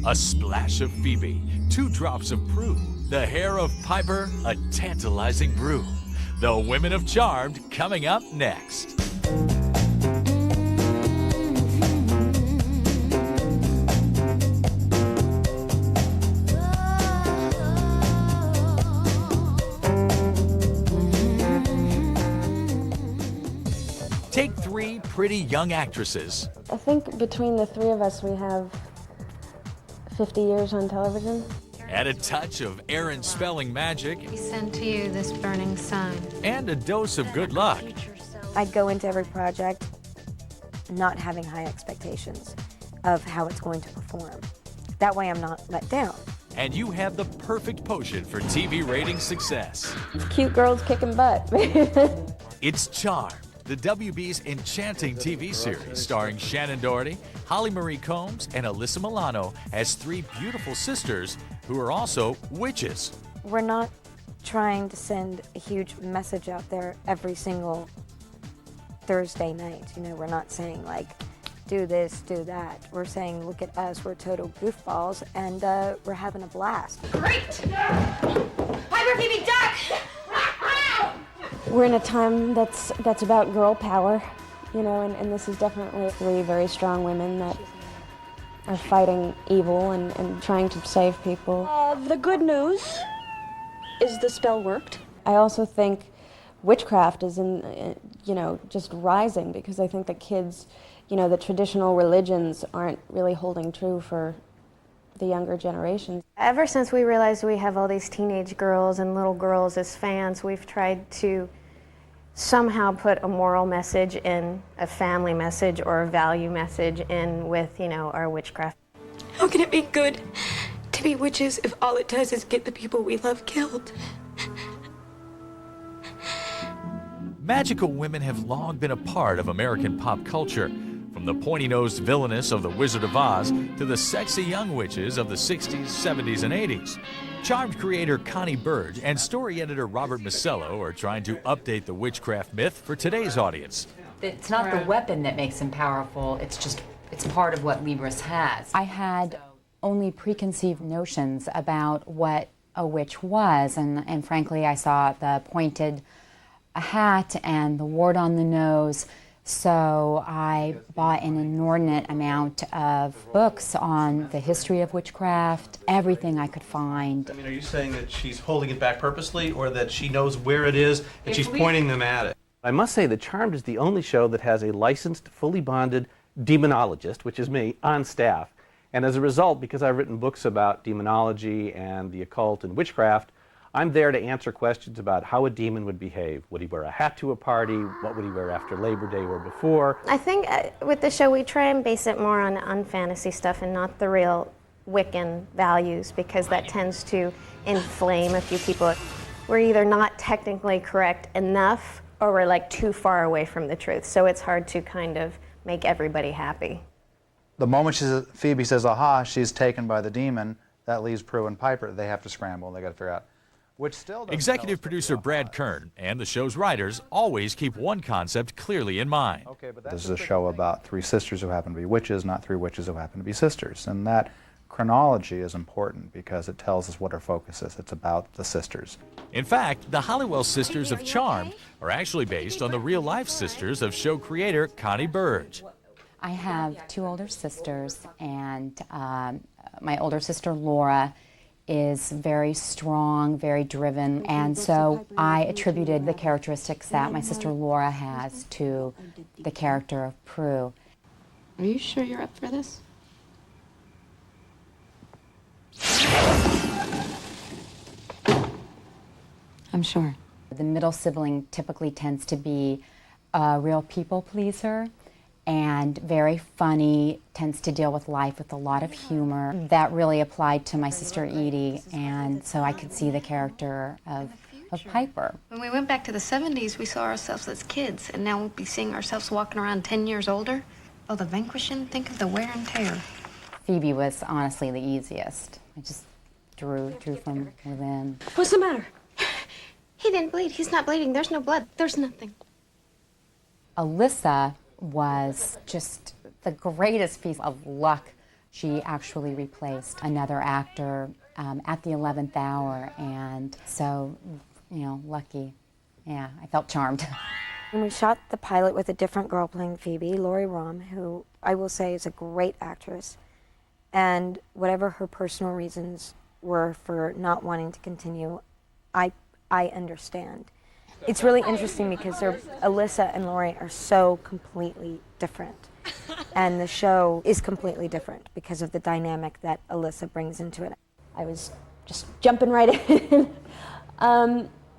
A splash of Phoebe, 2 drops of Prue, the hair of Piper, a tantalizing brew. The Women of Charmed coming up next. Take 3 pretty young actresses. I think between the 3 of us, we have 50 years on television. Add a touch of Aaron spelling magic. We send to you this burning sun. And a dose of good luck. I go into every project not having high expectations of how it's going to perform. That way I'm not let down. And you have the perfect potion for TV rating success. Cute girls kicking butt. It's Charmed, the WB's enchanting TV series starring Shannon Doherty, Holly Marie Combs, and Alyssa Milano as 3 beautiful sisters who are also witches. We're not trying to send a huge message out there every single Thursday night. You know, we're not saying like, do this, do that. We're saying, look at us, we're total goofballs, and we're having a blast. Great! Piper, Phoebe, duck! We're in a time that's about girl power, you know, and this is definitely 3 very strong women that are fighting evil and trying to save people. The good news is the spell worked. I also think witchcraft is just rising, because I think that kids, you know, the traditional religions aren't really holding true for the younger generations. Ever since we realized we have all these teenage girls and little girls as fans, we've tried to somehow put a moral message in, a family message or a value message in with, you know, our witchcraft. How can it be good to be witches if all it does is get the people we love killed? Magical women have long been a part of American pop culture. From the pointy-nosed villainess of The Wizard of Oz to the sexy young witches of the 60s, 70s, and 80s. Charmed creator Connie Burge and story editor Robert Masello are trying to update the witchcraft myth for today's audience. It's not the weapon that makes him powerful, it's part of what Libris has. I had only preconceived notions about what a witch was, and frankly I saw the pointed hat and the wart on the nose. So I bought an inordinate amount of books on the history of witchcraft, everything I could find. I mean, are you saying that she's holding it back purposely, or that she knows where it is and she's pointing them at it? I must say that Charmed is the only show that has a licensed, fully bonded demonologist, which is me, on staff. And as a result, because I've written books about demonology and the occult and witchcraft, I'm there to answer questions about how a demon would behave. Would he wear a hat to a party? What would he wear after Labor Day or before? I think with the show we try and base it more on fantasy stuff and not the real Wiccan values, because that tends to inflame a few people. We're either not technically correct enough or we're like too far away from the truth. So it's hard to kind of make everybody happy. The moment Phoebe says, aha, she's taken by the demon, that leaves Prue and Piper. They have to scramble, and they got to figure out. Executive producer Brad Kern and the show's writers always keep one concept clearly in mind. This is a show about 3 sisters who happen to be witches, not 3 witches who happen to be sisters. And that chronology is important because it tells us what our focus is. It's about the sisters. In fact, the Halliwell sisters of Charmed are actually based on the real-life sisters of show creator Connie Burge. I have 2 older sisters, and my older sister Laura is very strong, very driven, and so I attributed the characteristics that my sister Laura has to the character of Prue. Are you sure you're up for this? I'm sure. The middle sibling typically tends to be a real people pleaser and very funny, tends to deal with life with a lot of humor. That really applied to my sister Edie, and so I could see the character of Piper. When we went back to the 70s, we saw ourselves as kids, and now we'll be seeing ourselves walking around 10 years older. Oh, the vanquishing, think of the wear and tear. Phoebe was honestly the easiest. I just drew from within. What's the matter? He didn't bleed. He's not bleeding. There's no blood. There's nothing. Alyssa was just the greatest piece of luck She actually replaced another actor at the 11th hour, and so, lucky. Yeah, I felt charmed. And we shot the pilot with a different girl playing Phoebe, Lori Rom, who I will say is a great actress. And whatever her personal reasons were for not wanting to continue, I understand. It's really interesting because Alyssa and Lori are so completely different. And the show is completely different because of the dynamic that Alyssa brings into it. I was just jumping right in.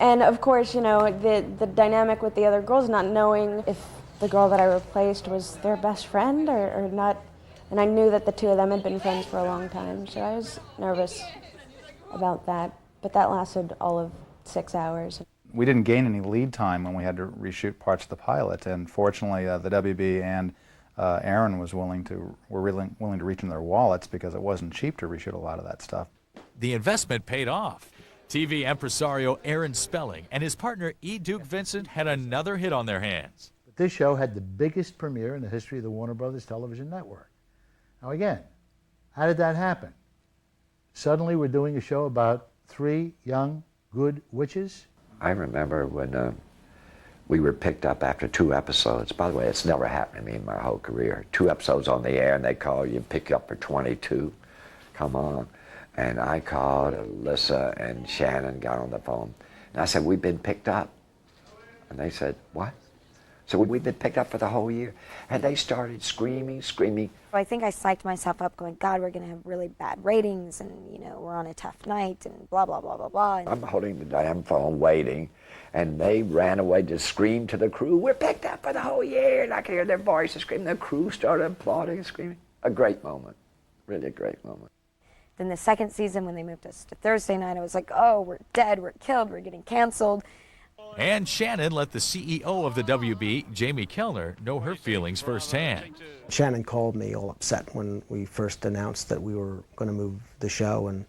And of course, the dynamic with the other girls, not knowing if the girl that I replaced was their best friend or not. And I knew that the two of them had been friends for a long time, so I was nervous about that. But that lasted all of 6 hours. We didn't gain any lead time when we had to reshoot parts of the pilot, and fortunately the WB and Aaron were willing to reach in their wallets because it wasn't cheap to reshoot a lot of that stuff. The investment paid off. TV impresario Aaron Spelling and his partner E. Duke Vincent had another hit on their hands. This show had the biggest premiere in the history of the Warner Brothers television network. Now again, how did that happen? Suddenly we're doing a show about 3 young, good witches? I remember when we were picked up after 2 episodes. By the way, it's never happened to me in my whole career. 2 episodes on the air and they call you and pick you up for 22. Come on. And I called Alyssa and Shannon, got on the phone. And I said, we've been picked up. And they said, what? So we've been picked up for the whole year. And they started screaming. I think I psyched myself up going, God, we're going to have really bad ratings and, we're on a tough night and blah, blah, blah, blah, blah. I'm holding the damn phone waiting. And they ran away, just screamed to the crew, we're picked up for the whole year. And I could hear their voices screaming. The crew started applauding and screaming. A great moment. Really a great moment. Then the second season, when they moved us to Thursday night, I was like, oh, we're dead, we're killed, we're getting canceled. And Shannon let the CEO of the WB, Jamie Kellner, know her feelings firsthand. Shannon called me all upset when we first announced that we were going to move the show, and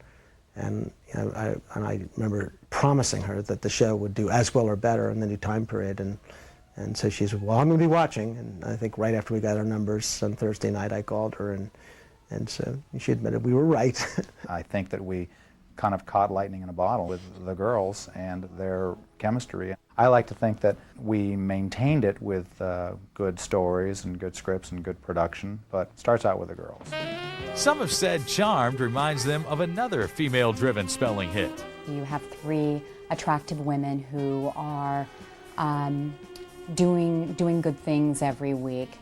I remember promising her that the show would do as well or better in the new time period, and so she said, well, I'm going to be watching. And I think right after we got our numbers on Thursday night, I called her, and so she admitted we were right. I think that we kind of caught lightning in a bottle with the girls and their chemistry. I like to think that we maintained it with good stories and good scripts and good production, but it starts out with the girls. Some have said Charmed reminds them of another female-driven Spelling hit. You have 3 attractive women who are doing good things every week.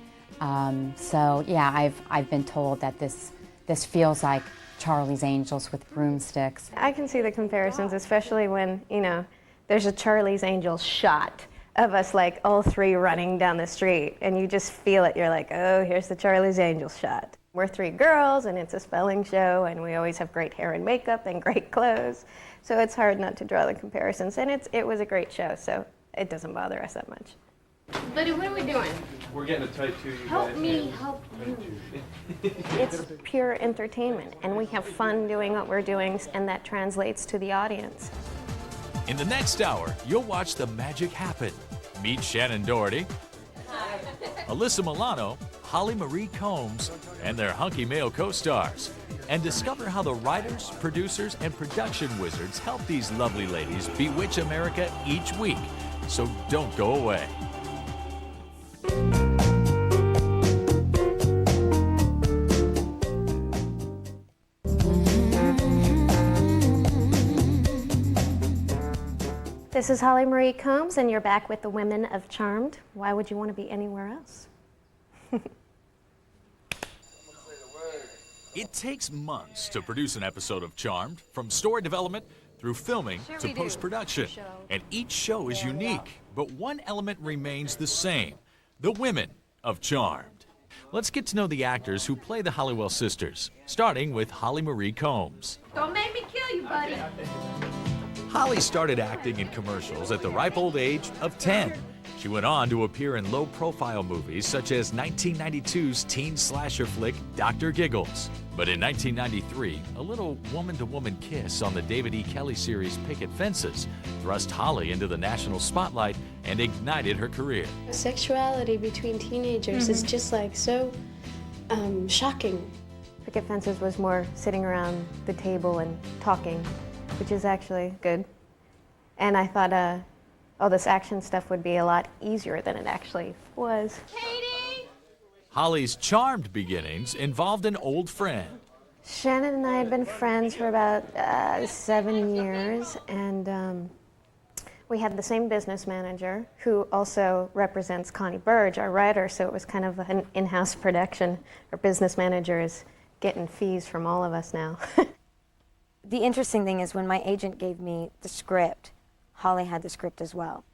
So yeah, I've been told that this feels like Charlie's Angels with broomsticks. I can see the comparisons, especially when, there's a Charlie's Angels shot of us like all 3 running down the street and you just feel it. You're like, oh, here's the Charlie's Angels shot. We're 3 girls and it's a spelling show and we always have great hair and makeup and great clothes. So it's hard not to draw the comparisons, and it was a great show, so it doesn't bother us that much. Buddy, what are we doing? We're getting a type 2, you Help guys. me help you. It's pure entertainment, and we have fun doing what we're doing, and that translates to the audience. In the next hour, you'll watch the magic happen. Meet Shannon Doherty, Alyssa Milano, Holly Marie Combs, and their hunky male co-stars. And discover how the writers, producers, and production wizards help these lovely ladies bewitch America each week. So don't go away. This is Holly Marie Combs, and you're back with the Women of Charmed. Why would you want to be anywhere else? It takes months to produce an episode of Charmed, from story development through filming to post-production. And each show is unique, but one element remains the same: the women of Charmed. Let's get to know the actors who play the Halliwell sisters, starting with Holly Marie Combs. Don't make me kill you, buddy. Holly started acting in commercials at the ripe old age of 10. She went on to appear in low-profile movies such as 1992's teen slasher flick Dr. Giggles. But in 1993, a little woman-to-woman kiss on the David E. Kelley series Picket Fences thrust Holly into the national spotlight and ignited her career. Sexuality between teenagers is just like so shocking. Picket Fences was more sitting around the table and talking, which is actually good. And I thought all this action stuff would be a lot easier than it actually was. Katie! Holly's charmed beginnings involved an old friend. Shannon and I had been friends for about 7 years, and we had the same business manager who also represents Connie Burge, our writer, so it was kind of an in-house production. Our business manager is getting fees from all of us now. The interesting thing is when my agent gave me the script, Holly had the script as well.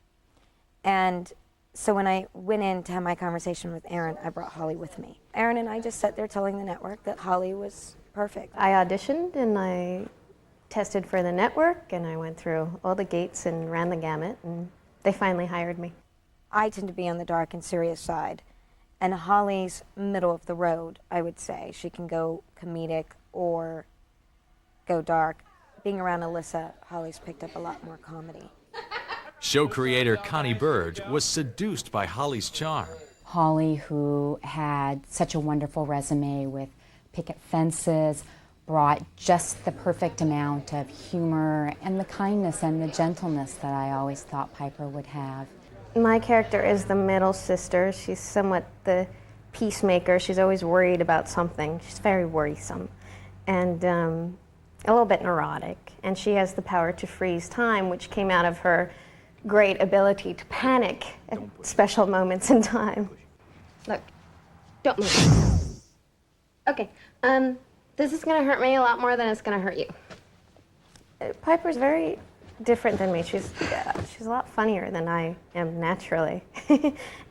And so when I went in to have my conversation with Aaron, I brought Holly with me. Aaron and I just sat there telling the network that Holly was perfect. I auditioned and I tested for the network and I went through all the gates and ran the gamut and they finally hired me. I tend to be on the dark and serious side, and Holly's middle of the road, I would say. She can go comedic or go dark. Being around Alyssa, Holly's picked up a lot more comedy. Show creator Connie Burge was seduced by Holly's charm. Holly, who had such a wonderful resume with Picket Fences, brought just the perfect amount of humor and the kindness and the gentleness that I always thought Piper would have. My character is the middle sister. She's somewhat the peacemaker. She's always worried about something. She's very worrisome and a little bit neurotic. And she has the power to freeze time, which came out of her great ability to panic at special moments in time. Look, don't move. Okay, this is gonna hurt me a lot more than it's gonna hurt you. Piper's very different than me. She's a lot funnier than I am naturally.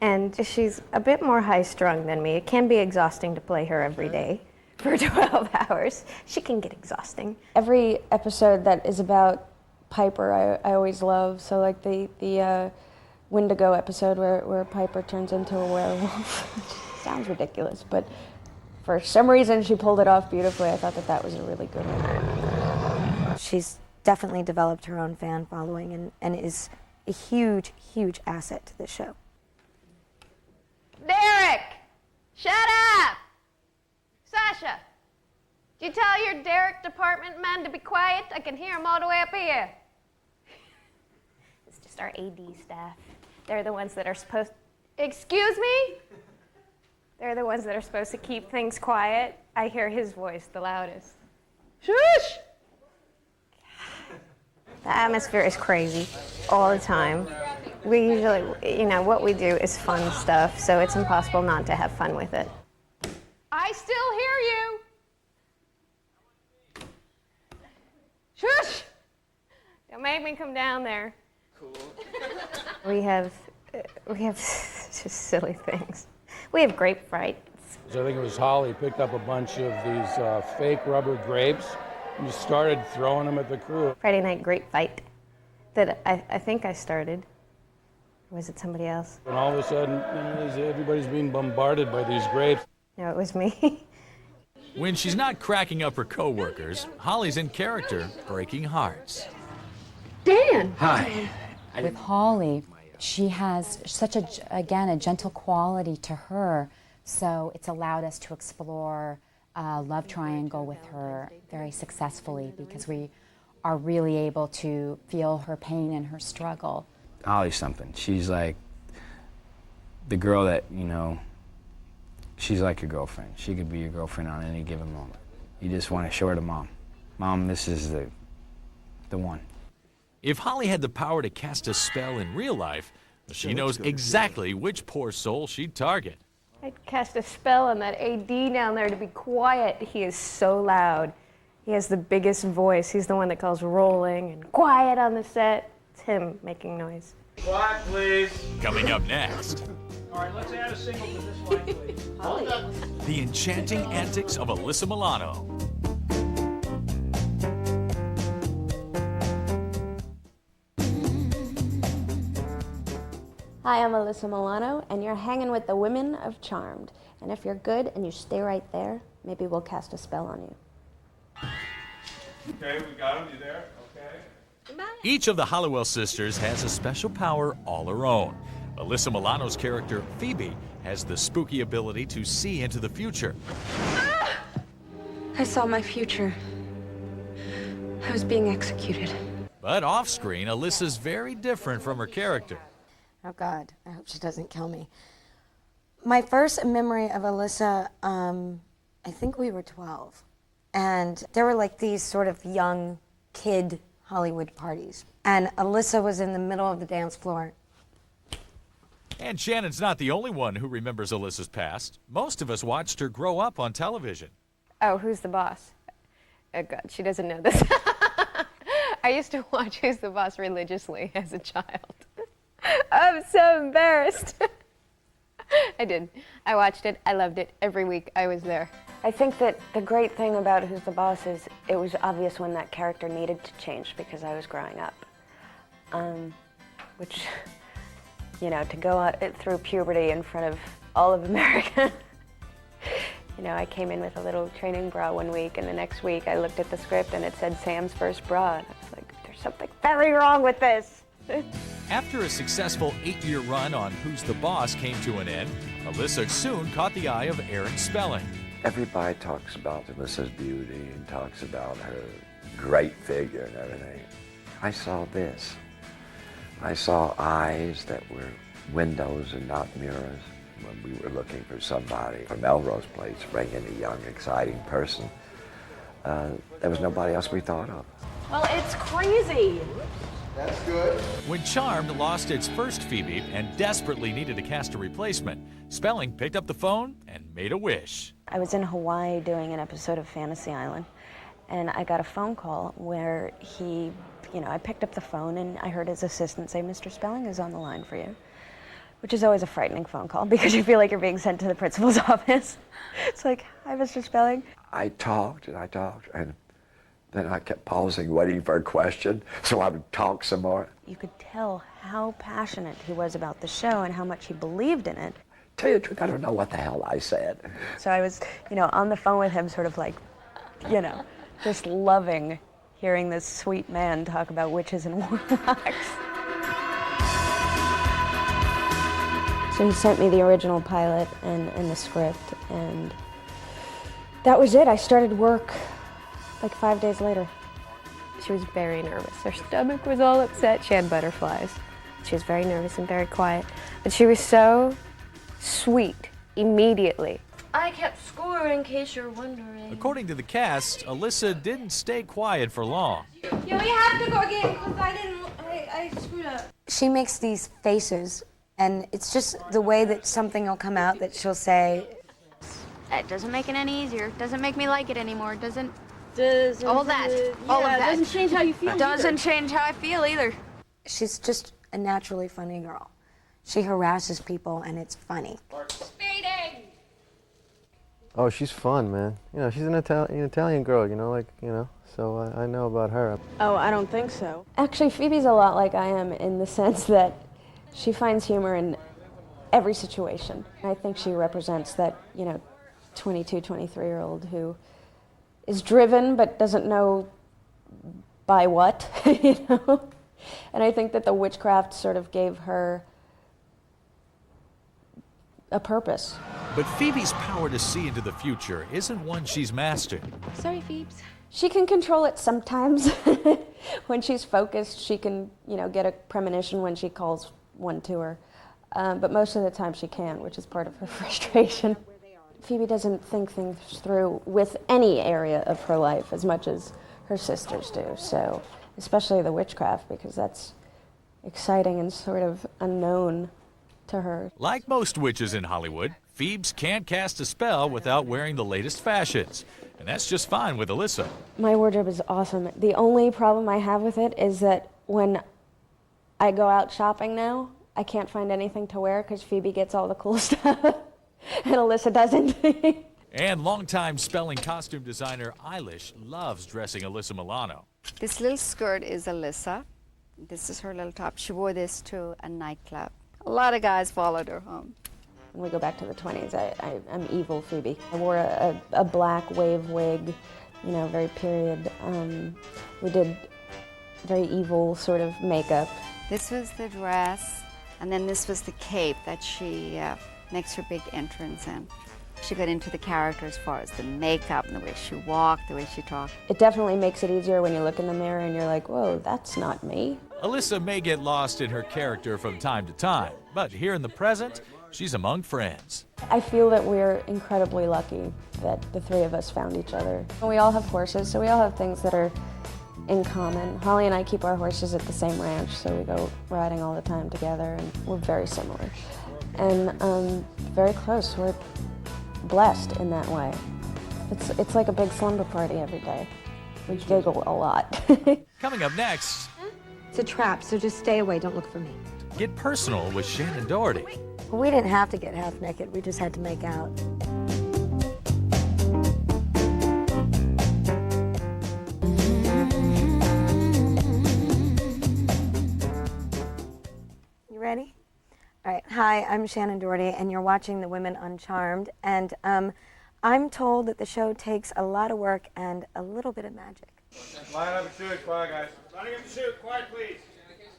And she's a bit more high-strung than me. It can be exhausting to play her every day for 12 hours. She can get exhausting. Every episode that is about Piper, I always love. So like the Wendigo episode where Piper turns into a werewolf. Sounds ridiculous, but for some reason she pulled it off beautifully. I thought that was a really good one. She's definitely developed her own fan following and is a huge, huge asset to this show. Derek! Shut up! Sasha, did you tell your Derek department men to be quiet? I can hear them all the way up here. It's just our AD staff. They're the ones that are supposed... Excuse me? They're the ones that are supposed to keep things quiet. I hear his voice the loudest. Shush! The atmosphere is crazy all the time. We usually, what we do is fun stuff, so it's impossible not to have fun with it. I still hear you. Shush! Don't make me come down there. Cool. We have just silly things. We have grape fights. So I think it was Holly picked up a bunch of these fake rubber grapes and just started throwing them at the crew. Friday night grape fight that I think I started. Or was it somebody else? And all of a sudden, everybody's being bombarded by these grapes. No, it was me. When she's not cracking up her coworkers, Holly's in character, breaking hearts. Dan! Hi. With Holly, she has such a gentle quality to her, so it's allowed us to explore a love triangle with her very successfully because we are really able to feel her pain and her struggle. Holly's something. She's like the girl that, she's like your girlfriend. She could be your girlfriend on any given moment. You just want to show her to Mom. Mom, this is the one. If Holly had the power to cast a spell in real life, she knows exactly which poor soul she'd target. I'd cast a spell on that AD down there to be quiet. He is so loud. He has the biggest voice. He's the one that calls rolling and quiet on the set. It's him making noise. Quiet, please. Coming up next, All right, let's add a single to this line, please. Hold up. the enchanting antics of Alyssa Milano. Hi, I'm Alyssa Milano, and you're hanging with the women of Charmed. And if you're good and you stay right there, maybe we'll cast a spell on you. Okay, we got him. You there? Okay. Each of the Halliwell sisters has a special power all her own. Alyssa Milano's character, Phoebe, has the spooky ability to see into the future. I saw my future. I was being executed. But off-screen, Alyssa's very different from her character. Oh God, I hope she doesn't kill me. My first memory of Alyssa, I think we were 12. And there were like these sort of young kid Hollywood parties. And Alyssa was in the middle of the dance floor. And Shannon's not the only one who remembers Alyssa's past. Most of us watched her grow up on television. Oh, Who's the Boss? Oh, God, she doesn't know this. I used to watch Who's the Boss religiously as a child. I'm so embarrassed. I did. I watched it. I loved it. Every week I was there. I think that the great thing about Who's the Boss is it was obvious when that character needed to change because I was growing up. Which, you know, to go out through puberty in front of all of America. You know, I came in with a little training bra one week, and the next week I looked at the script and it said Sam's first bra. And I was like, there's something very wrong with this. After a successful 8-year run on Who's the Boss came to an end, Alyssa soon caught the eye of Aaron Spelling. Everybody talks about Alyssa's beauty and talks about her great figure and everything. I saw this. I saw eyes that were windows and not mirrors. When we were looking for somebody for Melrose Place to bring in a young, exciting person, there was nobody else we thought of. Well, it's crazy. That's good. When Charmed lost its first Phoebe and desperately needed to cast a replacement, Spelling picked up the phone and made a wish. I was in Hawaii doing an episode of Fantasy Island, and I got a phone call where he, you know, I picked up the phone and I heard his assistant say, Mr. Spelling is on the line for you, which is always a frightening phone call because you feel like you're being sent to the principal's office. It's like, hi, Mr. Spelling. I talked, and then I kept pausing, waiting for a question, so I would talk some more. You could tell how passionate he was about the show and how much he believed in it. Tell you the truth, I don't know what the hell I said. So I was, you know, on the phone with him sort of like, you know, just loving hearing this sweet man talk about witches and warlocks. So he sent me the original pilot and the script, and that was it. I started work like 5 days later. She was very nervous. Her stomach was all upset. She had butterflies. She was very nervous and very quiet. But she was so sweet immediately. I kept score in case you're wondering. According to the cast, Alyssa didn't stay quiet for long. Yeah, we have to go again because I screwed up. She makes these faces, and it's just the way that something will come out that she'll say. That doesn't make it any easier. Doesn't make me like it anymore. Doesn't all that. All of that. Doesn't change how you feel. Doesn't change how I feel either. She's just a naturally funny girl. She harasses people, and it's funny. Speeding! Oh, she's fun, man. You know, she's an Italian girl, you know, like, you know, so I know about her. Oh, I don't think so. Actually, Phoebe's a lot like I am in the sense that she finds humor in every situation. I think she represents that, you know, 22, 23-year-old who is driven but doesn't know by what, you know? And I think that the witchcraft sort of gave her a purpose. But Phoebe's power to see into the future isn't one she's mastered. Sorry, Phoebes. She can control it sometimes. When she's focused, she can, you know, get a premonition when she calls one to her. But most of the time she can't, which is part of her frustration. Phoebe doesn't think things through with any area of her life as much as her sisters do. So, especially the witchcraft, because that's exciting and sort of unknown to her. Like most witches in Hollywood, Phoebes can't cast a spell without wearing the latest fashions. And that's just fine with Alyssa. My wardrobe is awesome. The only problem I have with it is that when I go out shopping now, I can't find anything to wear because Phoebe gets all the cool stuff and Alyssa doesn't. And longtime Spelling costume designer Eilish loves dressing Alyssa Milano. This little skirt is Alyssa. This is her little top. She wore this to a nightclub. A lot of guys followed her home. When we go back to the 20s, I'm evil Phoebe. I wore a black wave wig, you know, very period. We did very evil sort of makeup. This was the dress, and then this was the cape that she makes her big entrance in. She got into the character as far as the makeup and the way she walked, the way she talked. It definitely makes it easier when you look in the mirror and you're like, whoa, that's not me. Alyssa may get lost in her character from time to time, but here in the present, she's among friends. I feel that we're incredibly lucky that the three of us found each other. We all have horses, so we all have things that are in common. Holly and I keep our horses at the same ranch, so we go riding all the time together, and we're very similar. And very close. We're blessed in that way. It's like a big slumber party every day. We giggle a lot. Coming up next, It's a trap, so just stay away. Don't look for me. get personal with Shannon Doherty. We didn't have to get half naked. We just had to make out. You ready? All right. Hi, I'm Shannon Doherty, and you're watching The Women on Charmed. And I'm told that the show takes a lot of work and a little bit of magic. Line up and shoot. Quiet, guys. Lining up and shoot. Quiet, please.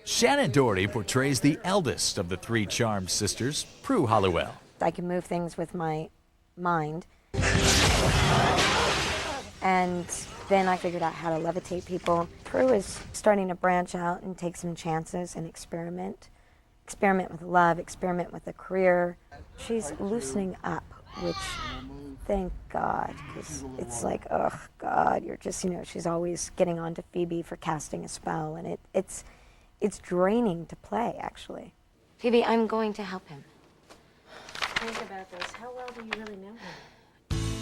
Shannon Doherty portrays the eldest of the three Charmed sisters, Prue Halliwell. I can move things with my mind. And then I figured out how to levitate people. Prue is starting to branch out and take some chances and experiment. Experiment with love, experiment with a career. She's loosening up, which, thank God, because it's like, oh God, you're just, she's always getting on to Phoebe for casting a spell, and it's draining to play, actually. Phoebe, I'm going to help him. Think about this. How well do you really know him?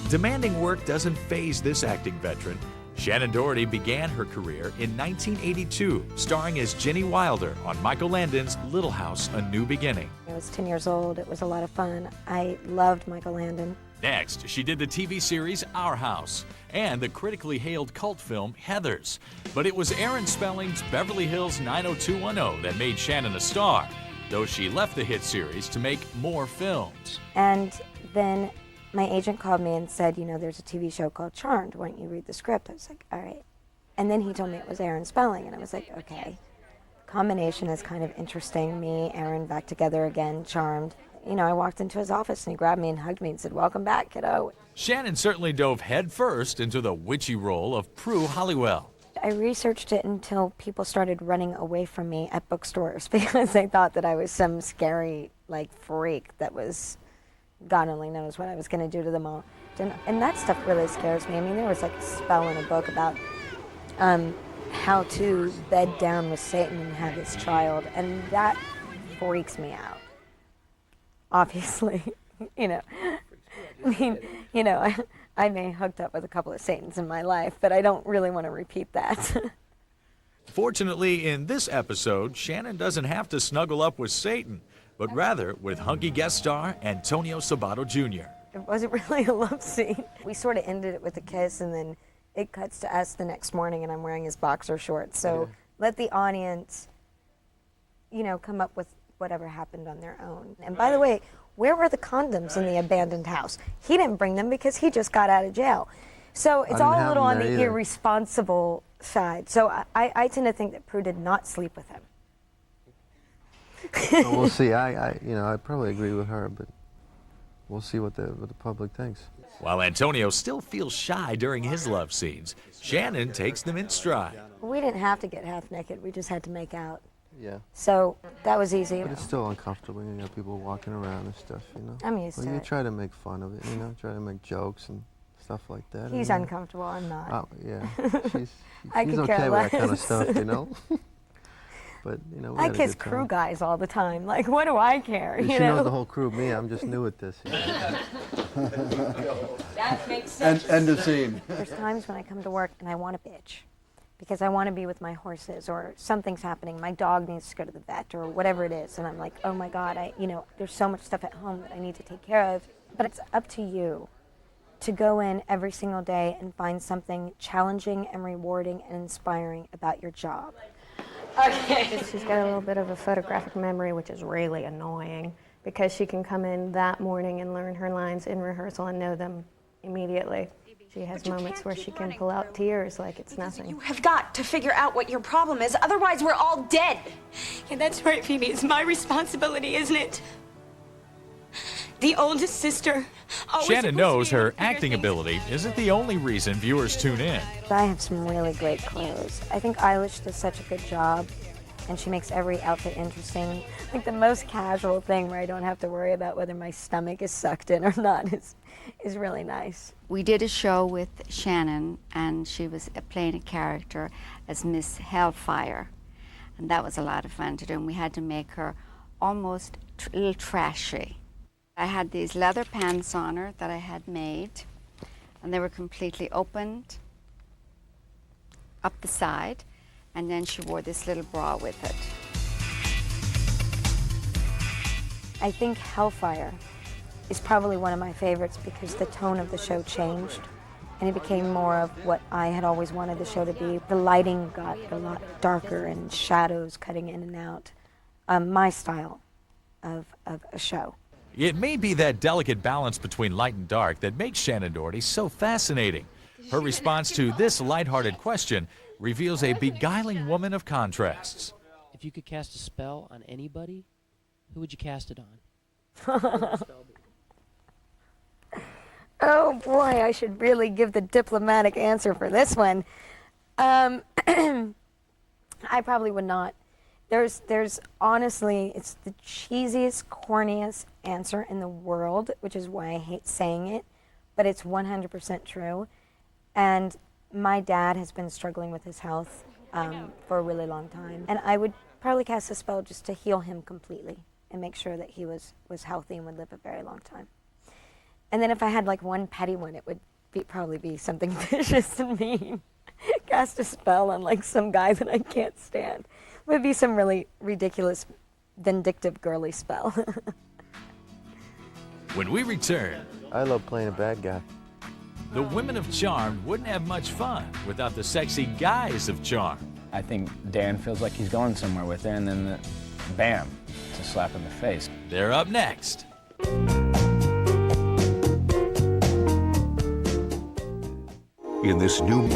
Demanding work doesn't faze this acting veteran. Shannon Doherty began her career in 1982, starring as Ginny Wilder on Michael Landon's Little House, A New Beginning. I was 10 years old. It was a lot of fun. I loved Michael Landon. Next, she did the TV series Our House and the critically hailed cult film Heathers. But it was Aaron Spelling's Beverly Hills 90210 that made Shannon a star, though she left the hit series to make more films. And then my agent called me and said, there's a TV show called Charmed. Why don't you read the script? I was like, all right. And then he told me it was Aaron Spelling, and I was like, okay. Combination is kind of interesting. Me, Aaron, back together again, Charmed. I walked into his office and he grabbed me and hugged me and said, welcome back, kiddo. Shannon certainly dove headfirst into the witchy role of Prue Halliwell. I researched it until people started running away from me at bookstores because they thought that I was some scary, freak that was, God only knows what I was going to do to them all. And that stuff really scares me. I mean, there was a spell in a book about how to bed down with Satan and have his child, and that freaks me out. Obviously, I may have hooked up with a couple of Satans in my life, but I don't really want to repeat that. Fortunately, in this episode, Shannon doesn't have to snuggle up with Satan, but rather with hunky guest star Antonio Sabato Jr. It wasn't really a love scene. We sort of ended it with a kiss, and then it cuts to us the next morning, and I'm wearing his boxer shorts. So let the audience, come up with whatever happened on their own. And by the way, where were the condoms in the abandoned house? He didn't bring them because he just got out of jail. So it's all a little on the irresponsible side. So I tend to think that Prue did not sleep with him. Well, we'll see. I probably agree with her, but we'll see what the public thinks. While Antonio still feels shy during his love scenes, Shannon takes them in stride. We didn't have to get half naked. We just had to make out. Yeah. So that was easy. But it's still uncomfortable. You got people walking around and stuff, I'm used to you it. try to make fun of it, try to make jokes and stuff like that. He's uncomfortable. I'm not. Oh, yeah. She's I could okay care with that kind of less. stuff, But, we I had a kiss good time. crew guys all the time. Like, what do I care? She knows the whole crew. Me, I'm just new at this. That makes sense. End of scene. There's times when I come to work and I want to bitch because I want to be with my horses or something's happening. My dog needs to go to the vet or whatever it is. And I'm like, oh my God, there's so much stuff at home that I need to take care of. But it's up to you to go in every single day and find something challenging and rewarding and inspiring about your job. Okay. She's got a little bit of a photographic memory, which is really annoying because she can come in that morning and learn her lines in rehearsal and know them immediately. She has moments where she can pull out tears like it's nothing. You have got to figure out what your problem is, otherwise we're all dead. Yeah, that's right, Phoebe. It's my responsibility, isn't it? The oldest sister. Always Shannon supposed knows to be able her to figure acting things ability isn't the only reason viewers tune in. I have some really great clothes. I think Eilish does such a good job, and she makes every outfit interesting. Like the most casual thing where I don't have to worry about whether my stomach is sucked in or not is really nice. We did a show with Shannon, and she was playing a character as Miss Hellfire. And that was a lot of fun to do, and we had to make her almost a little trashy. I had these leather pants on her that I had made, and they were completely opened up the side, and then she wore this little bra with it. I think Hellfire is probably one of my favorites because the tone of the show changed and it became more of what I had always wanted the show to be. The lighting got a lot darker and shadows cutting in and out. My style of a show. It may be that delicate balance between light and dark that makes Shannon Doherty so fascinating. Her response to this lighthearted question reveals a beguiling woman of contrasts. If you could cast a spell on anybody, who would you cast it on? Oh boy, I should really give the diplomatic answer for this one. I probably would not. There's honestly, it's the cheesiest, corniest answer in the world, which is why I hate saying it, but it's 100% true. And my dad has been struggling with his health for a really long time. And I would probably cast a spell just to heal him completely and make sure that he was healthy and would live a very long time. And then if I had like one petty one, it would probably be something vicious and mean. Cast a spell on like some guy that I can't stand. It would be some really ridiculous, vindictive, girly spell. When we return, I love playing a bad guy. the women of Charmed wouldn't have much fun without the sexy guys of Charmed. I think Dan feels like he's going somewhere with her, and then bam, it's a slap in the face. They're up next. In this new...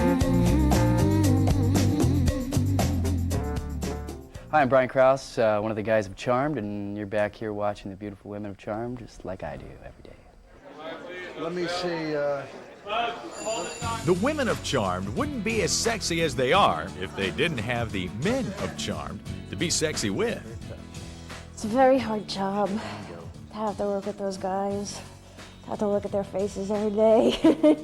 Hi, I'm Brian Krause, one of the guys of Charmed, and you're back here watching the beautiful women of Charmed, just like I do every day. Let me see. The women of Charmed wouldn't be as sexy as they are if they didn't have the men of Charmed to be sexy with. It's a very hard job to have to work with those guys, to have to look at their faces every day.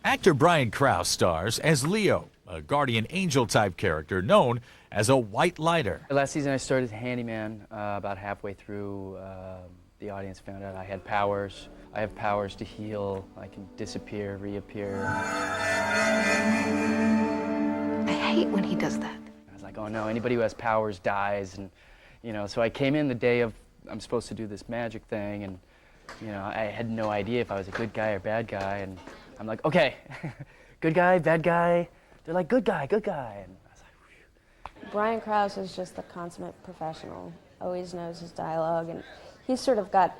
Actor Brian Krause stars as Leo, a guardian angel type character known as a white lighter. Last season I started Handyman. About halfway through, the audience found out I had powers. I have powers to heal. I can disappear, reappear. I hate when he does that. I was like, oh no, anybody who has powers dies. And, you know, so I came in the day of, I'm supposed to do this magic thing, and, you know, I had no idea if I was a good guy or bad guy. And I'm like, okay, good guy, bad guy. They're like, good guy, good guy. And I was like, whew. Brian Krause is just the consummate professional, always knows his dialogue, and he's sort of got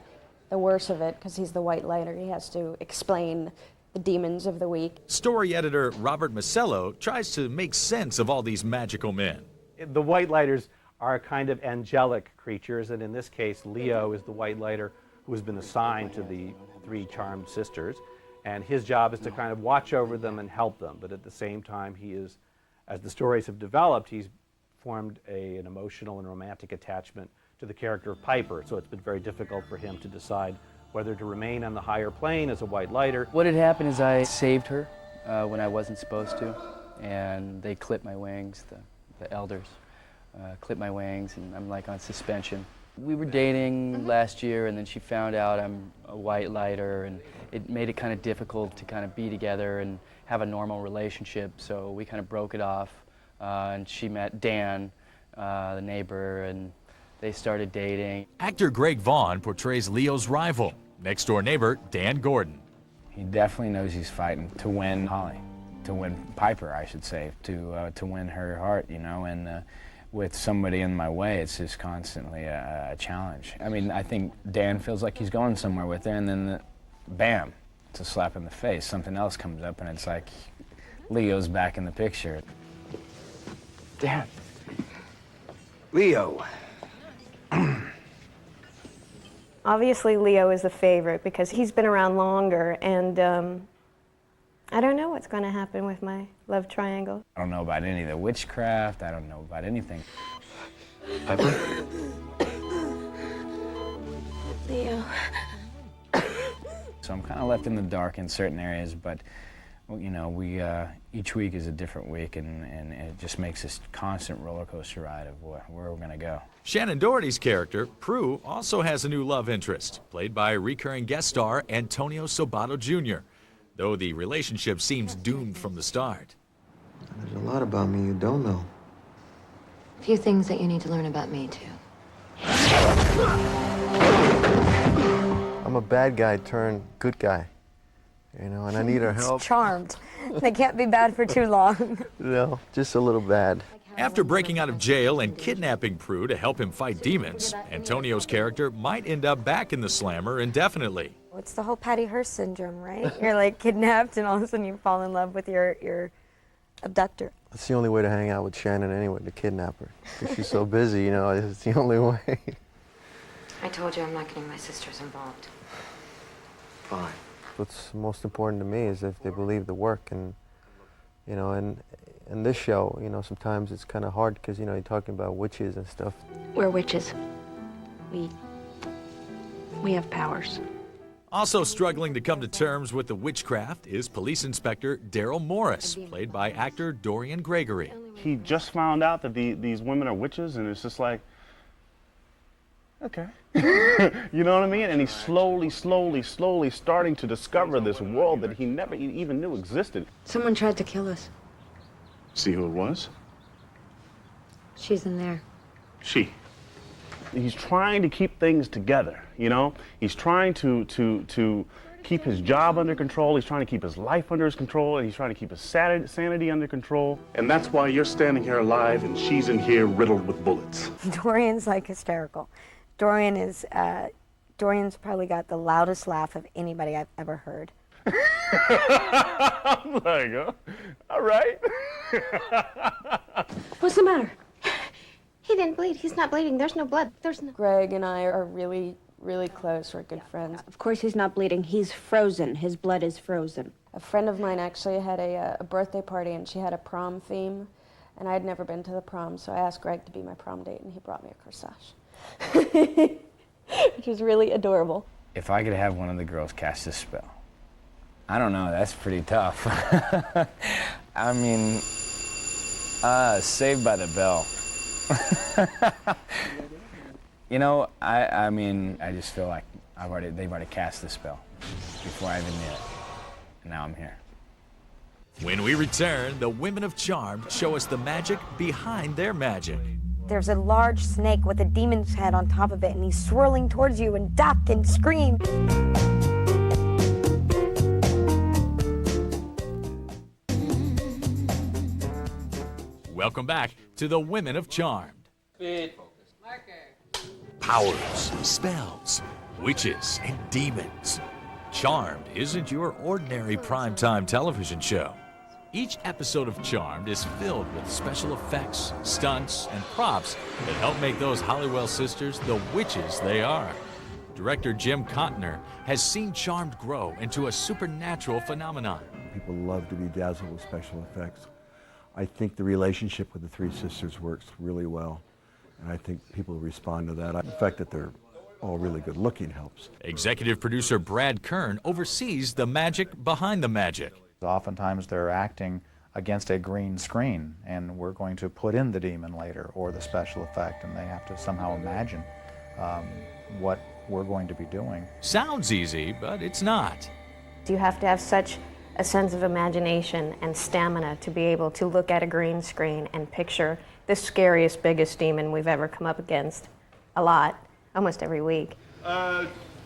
the worst of it because he's the white lighter. He has to explain the demons of the week. Story editor Robert Masello tries to make sense of all these magical men. The white lighters are kind of angelic creatures, and in this case, Leo is the white lighter who has been assigned to the three Charmed sisters, and his job is to kind of watch over them and help them, but at the same time, he is, as the stories have developed, he's formed an emotional and romantic attachment to the character of Piper, so it's been very difficult for him to decide whether to remain on the higher plane as a white lighter. What had happened is I saved her when I wasn't supposed to, and they clipped my wings, the elders clipped my wings, and I'm like on suspension. We were dating last year, and then she found out I'm a white lighter, and it made it kind of difficult to kind of be together and have a normal relationship, so we kind of broke it off, and she met Dan, the neighbor, and they started dating. Actor Greg Vaughn portrays Leo's rival, next-door neighbor Dan Gordon. He definitely knows he's fighting to win Holly, to win Piper, I should say, to win her heart, you know, and with somebody in my way, it's just constantly a challenge. I mean, I think Dan feels like he's going somewhere with her, and then bam, it's a slap in the face. Something else comes up, and it's like Leo's back in the picture. Dan. Leo. Obviously, Leo is the favorite because he's been around longer, and I don't know what's going to happen with my love triangle. I don't know about any of the witchcraft. I don't know about anything. Pepper? Leo. So I'm kind of left in the dark in certain areas, but you know, we each week is a different week, and it just makes this constant roller coaster ride of where we're going to go. Shannon Doherty's character, Prue, also has a new love interest, played by recurring guest star Antonio Sabato Jr., though the relationship seems doomed from the start. There's a lot about me you don't know. A few things that you need to learn about me, too. I'm a bad guy turned good guy, you know, and I need her help. Charmed. They can't be bad for too long. No, just a little bad. After breaking out of jail and kidnapping Prue to help him fight demons, Antonio's character might end up back in the slammer indefinitely. It's the whole Patty Hearst syndrome, right? You're like kidnapped and all of a sudden you fall in love with your abductor. That's the only way to hang out with Shannon anyway, to kidnap her. Because she's so busy, you know, it's the only way. I told you I'm not getting my sisters involved. Fine. What's most important to me is if they believe the work, and, you know, and this show, you know, sometimes it's kind of hard because, you know, you're talking about witches and stuff. We're witches. We have powers. Also struggling to come to terms with the witchcraft is Police Inspector Daryl Morris, played by actor Dorian Gregory. He just found out that these women are witches, and it's just like, okay. You know what I mean? And he's slowly starting to discover this world that he never even knew existed. Someone tried to kill us. See who it was? She's in there. She. He's trying to keep things together, you know? He's trying to keep his job under control. He's trying to keep his life under his control, and he's trying to keep his sanity under control. And that's why you're standing here alive and she's in here riddled with bullets. Dorian's like hysterical. Dorian's probably got the loudest laugh of anybody I've ever heard. I'm like, oh, all right. What's the matter? He didn't bleed. He's not bleeding. There's no blood. There's no... Greg and I are really, really close. We're good friends. Of course he's not bleeding. He's frozen. His blood is frozen. A friend of mine actually had a birthday party, and she had a prom theme, and I'd never been to the prom, so I asked Greg to be my prom date, and he brought me a corsage, which was really adorable. If I could have one of the girls cast a spell, I don't know, that's pretty tough. I mean, Saved by the Bell. You know, I mean, I just feel like they've already cast the spell before I even knew it. And now I'm here. When we return, the women of Charmed show us the magic behind their magic. There's a large snake with a demon's head on top of it, and he's swirling towards you, and duck and scream. Welcome back to the Women of Charmed. Powers, spells, witches, and demons. Charmed isn't your ordinary primetime television show. Each episode of Charmed is filled with special effects, stunts, and props that help make those Halliwell sisters the witches they are. Director Jim Contner has seen Charmed grow into a supernatural phenomenon. People love to be dazzled with special effects. I think the relationship with the three sisters works really well, and I think people respond to that. The fact that they're all really good looking helps. Executive producer Brad Kern oversees the magic behind the magic. Oftentimes they're acting against a green screen, and we're going to put in the demon later or the special effect, and they have to somehow imagine what we're going to be doing. Sounds easy, but it's not. You have to have such a sense of imagination and stamina to be able to look at a green screen and picture the scariest, biggest demon we've ever come up against. A lot, almost every week.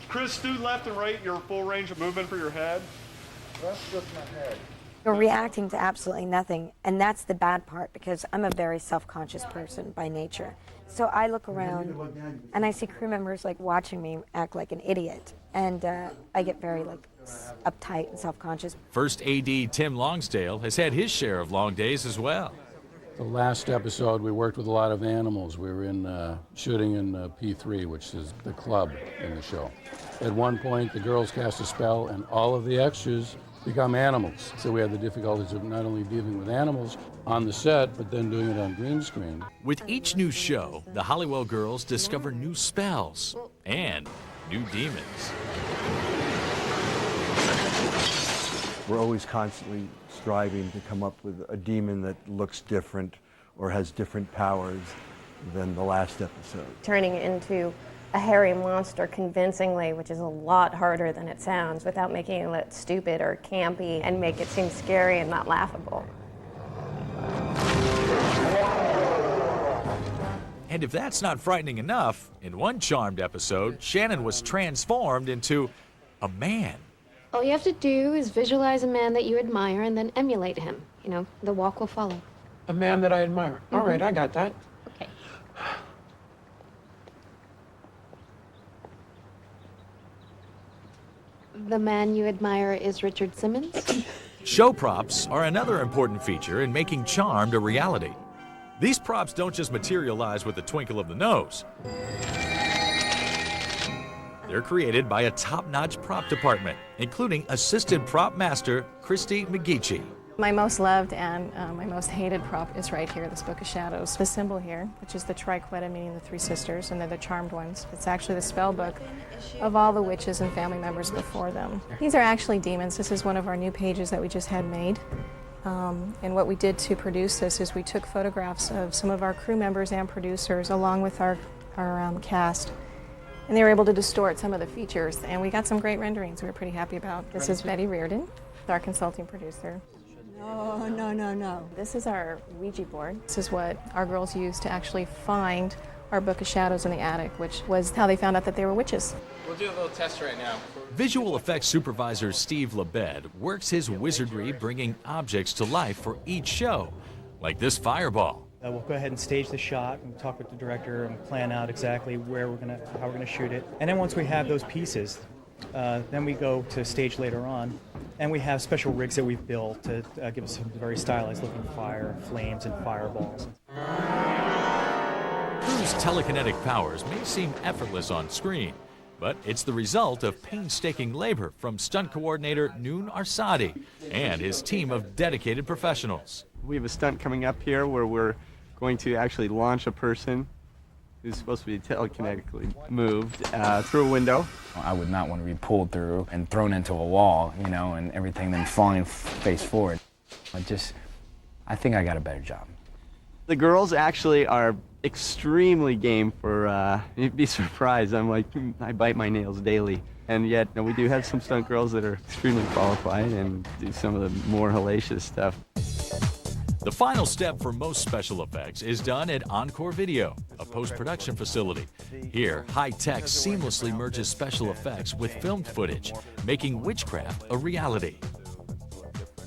Chris, do left and right, your full range of movement for your head. That's just my head. You're reacting to absolutely nothing, and that's the bad part, because I'm a very self-conscious person by nature. So I look around and I see crew members like watching me act like an idiot, and I get very like uptight and self-conscious. First AD Tim Longsdale has had his share of long days as well. The last episode, we worked with a lot of animals. We were in shooting in P3, which is the club in the show. At one point, the girls cast a spell, and all of the extras become animals. So we had the difficulties of not only dealing with animals on the set, but then doing it on green screen. With each new show, the Halliwell girls discover new spells and new demons. We're always constantly striving to come up with a demon that looks different or has different powers than the last episode. Turning into a hairy monster convincingly, which is a lot harder than it sounds, without making it look stupid or campy and make it seem scary and not laughable. And if that's not frightening enough, in one Charmed episode, Shannon was transformed into a man. All you have to do is visualize a man that you admire and then emulate him. You know, the walk will follow. A man that I admire. All right, I got that. Okay. The man you admire is Richard Simmons? Show props are another important feature in making Charmed a reality. These props don't just materialize with the twinkle of the nose. They're created by a top-notch prop department, including assistant prop master Christy McGeechee. My most loved and my most hated prop is right here, this Book of Shadows. The symbol here, which is the triqueta, meaning the three sisters, and they're the charmed ones. It's actually the spell book of all the witches and family members before them. These are actually demons. This is one of our new pages that we just had made. And what we did to produce this is we took photographs of some of our crew members and producers along with our cast. And they were able to distort some of the features, and we got some great renderings we were pretty happy about. This is Betty Reardon, our consulting producer. No, no, no, no. This is our Ouija board. This is what our girls used to actually find our Book of Shadows in the attic, which was how they found out that they were witches. We'll do a little test right now. Visual effects supervisor Steve Labed works his wizardry bringing objects to life for each show, like this fireball. We'll go ahead and stage the shot and talk with the director and plan out exactly how we're gonna shoot it. And then once we have those pieces, then we go to stage later on, and we have special rigs that we've built to give us some very stylized looking fire, flames, and fireballs. Crew's telekinetic powers may seem effortless on screen, but it's the result of painstaking labor from stunt coordinator Noon Arsadi and his team of dedicated professionals. We have a stunt coming up here where we're going to actually launch a person who's supposed to be telekinetically moved through a window. I would not want to be pulled through and thrown into a wall, you know, and everything then falling face forward. I think I got a better job. The girls actually are extremely game for, you'd be surprised. I'm like, I bite my nails daily. And yet, we do have some stunt girls that are extremely qualified and do some of the more hellacious stuff. The final step for most special effects is done at Encore Video, a post-production facility. Here, high-tech seamlessly merges special effects with filmed footage, making witchcraft a reality.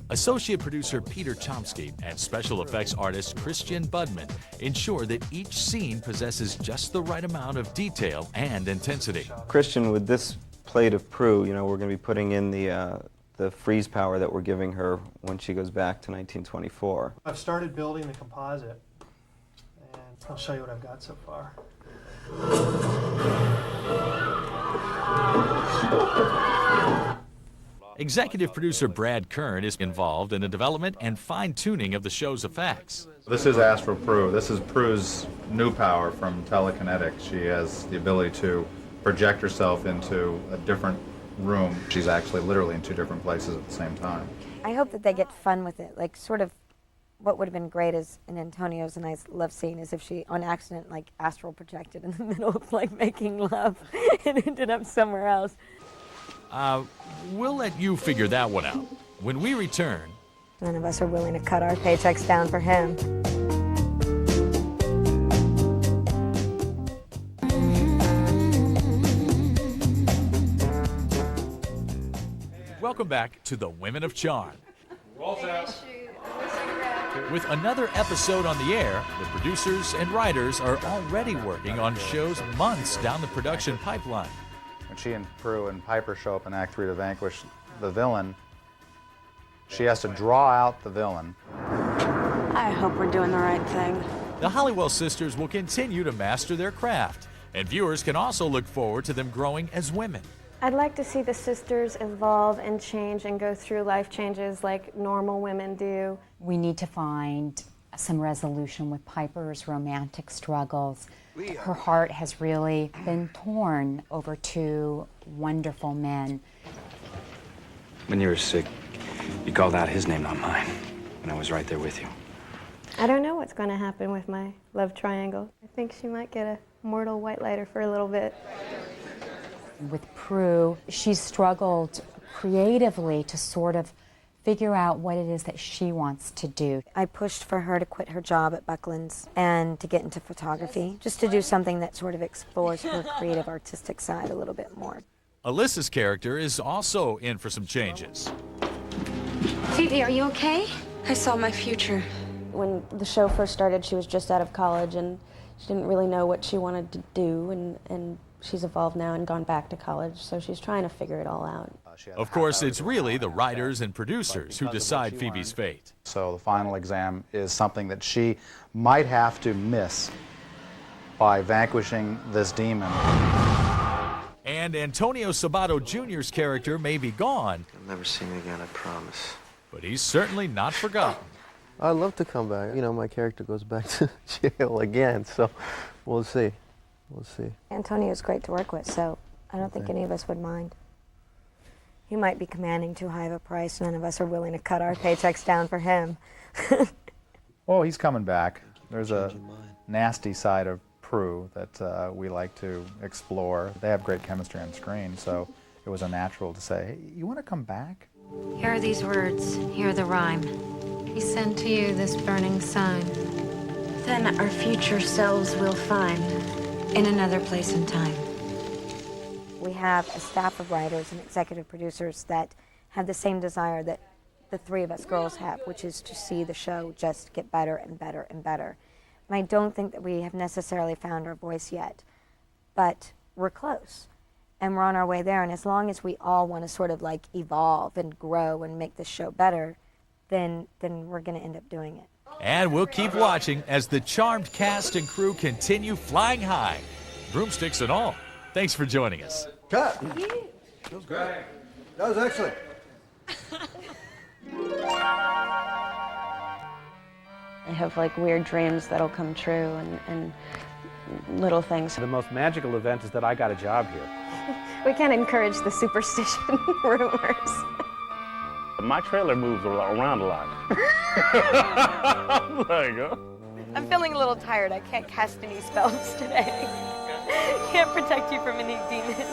Associate producer Peter Chomsky and special effects artist Christian Budman ensure that each scene possesses just the right amount of detail and intensity. Christian, with this plate of Prue, we're going to be putting in the freeze power that we're giving her when she goes back to 1924. I've started building the composite, and I'll show you what I've got so far. Executive producer Brad Kern is involved in the development and fine-tuning of the show's effects. This is Astral Prue. This is Prue's new power from telekinetics. She has the ability to project herself into a different room. She's actually literally in two different places at the same time. I hope that they get fun with it. Like, sort of, what would have been great is in Antonio's and I's love scene is if she, on accident, like, astral projected in the middle of, like, making love and ended up somewhere else. We'll let you figure that one out. When we return... None of us are willing to cut our paychecks down for him. Welcome back to the Women of Charm. Rolls out. With another episode on the air, the producers and writers are already working on shows months down the production pipeline. When she and Prue and Piper show up in Act 3 to vanquish the villain, she has to draw out the villain. Hi. I hope we're doing the right thing. The Halliwell sisters will continue to master their craft, and viewers can also look forward to them growing as women. I'd like to see the sisters evolve and change and go through life changes like normal women do. We need to find some resolution with Piper's romantic struggles. Her heart has really been torn over two wonderful men. When you were sick, you called out his name, not mine, and I was right there with you. I don't know what's going to happen with my love triangle. I think she might get a mortal white lighter for a little bit. With Prue, she's struggled creatively to sort of figure out what it is that she wants to do. I pushed for her to quit her job at Buckland's and to get into photography, just to do something that sort of explores her creative artistic side a little bit more. Alyssa's character is also in for some changes. Phoebe, are you okay? I saw my future. When the show first started, she was just out of college and she didn't really know what she wanted to do, and she's evolved now and gone back to college, so she's trying to figure it all out. Of course, it's really the writers and producers who decide Phoebe's fate. So the final exam is something that she might have to miss by vanquishing this demon. And Antonio Sabato Jr.'s character may be gone, You'll never see me again, I promise. but he's certainly not forgotten. I'd love to come back. You know, my character goes back to jail again, so we'll see. We'll see. Antonio's great to work with, so I don't think any of us would mind. He might be commanding too high of a price. None of us are willing to cut our paychecks down for him. Oh, he's coming back. There's a nasty side of Prue that we like to explore. They have great chemistry on screen, so it was a natural to say, hey, you want to come back? Here are these words. Hear the rhyme. He sent to you this burning sign. Then our future selves will find in another place and time. We have a staff of writers and executive producers that have the same desire that the three of us girls have, which is to see the show just get better and better and better. And I don't think that we have necessarily found our voice yet, but we're close. And we're on our way there, and as long as we all want to sort of like evolve and grow and make this show better, then we're going to end up doing it. And we'll keep watching as the charmed cast and crew continue flying high, broomsticks and all. Thanks for joining us. Cut! That was great. That was excellent. I have like weird dreams that'll come true and little things. The most magical event is that I got a job here. We can't encourage the superstition rumors. My trailer moves around a lot. There you go. I'm feeling a little tired. I can't cast any spells today. Can't protect you from any demons.